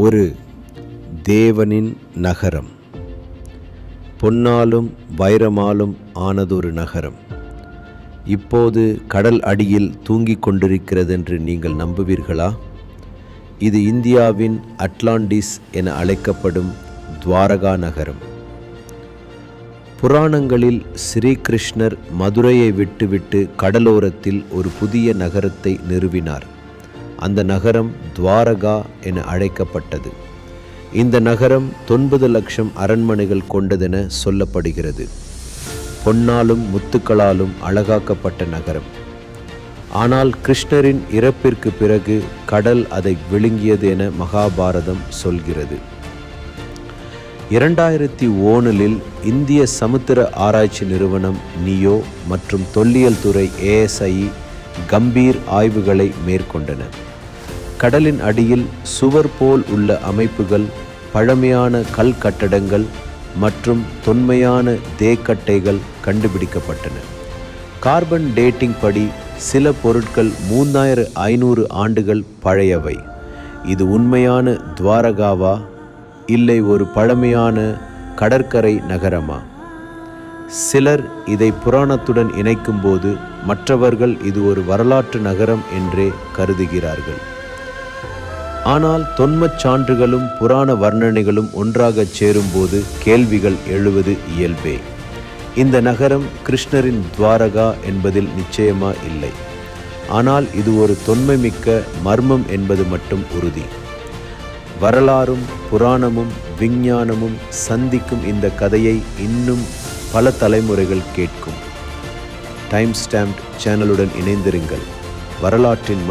ஒரு தேவனின் நகரம், பொன்னாலும் வைரமாலும் ஆனதொரு நகரம் இப்போது கடல் அடியில் தூங்கிக் கொண்டிருக்கிறதென்று நீங்கள் நம்புவீர்களா? இது இந்தியாவின் அட்லாண்டிஸ் என அழைக்கப்படும் துவாரகா நகரம். புராணங்களில் ஸ்ரீகிருஷ்ணர் மதுரையை விட்டுவிட்டு கடலோரத்தில் ஒரு புதிய நகரத்தை நிறுவினார். அந்த நகரம் துவாரகா என அழைக்கப்பட்டது. இந்த நகரம் 9 லட்சம் அரண்மனைகள் கொண்டதென சொல்லப்படுகிறது. பொன்னாலும் முத்துக்களாலும் அழகாக்கப்பட்ட நகரம். ஆனால் கிருஷ்ணரின் இறப்பிற்கு பிறகு கடல் அதை விழுங்கியது என மகாபாரதம் சொல்கிறது. 2001 இந்திய சமுத்திர ஆராய்ச்சி நிறுவனம் நியோ மற்றும் தொல்லியல் துறை ASI கம்பீர் ஆய்வுகளை மேற்கொண்டன. கடலின் அடியில் சுவர் போல் உள்ள அமைப்புகள், பழமையான கல் கட்டடங்கள் மற்றும் தொன்மையான தேக்கட்டைகள் கண்டுபிடிக்கப்பட்டன. கார்பன் டேட்டிங் படி சில பொருட்கள் 3500 ஆண்டுகள் பழையவை. இது உண்மையான துவாரகாவா இல்லை ஒரு பழமையான கடற்கரை நகரமா? சிலர் இதை புராணத்துடன் இணைக்கும்போது மற்றவர்கள் இது ஒரு வரலாற்று நகரம் என்றே கருதுகிறார்கள். ஆனால் தொன்மச் சான்றுகளும் புராண வர்ணனைகளும் ஒன்றாகச் சேரும்போது கேள்விகள் எழுவது இயல்பே. இந்த நகரம் கிருஷ்ணரின் துவாரகா என்பதில் நிச்சயமா இல்லை. ஆனால் இது ஒரு தொன்மைமிக்க மர்மம் என்பது மட்டும் உறுதி. வரலாறும் புராணமும் விஞ்ஞானமும் சந்திக்கும் இந்த கதையை இன்னும் பல தலைமுறைகள் கேட்கும். டைம் ஸ்டாம்ப் சேனலுடன் இணைந்திருங்கள். வரலாற்றின்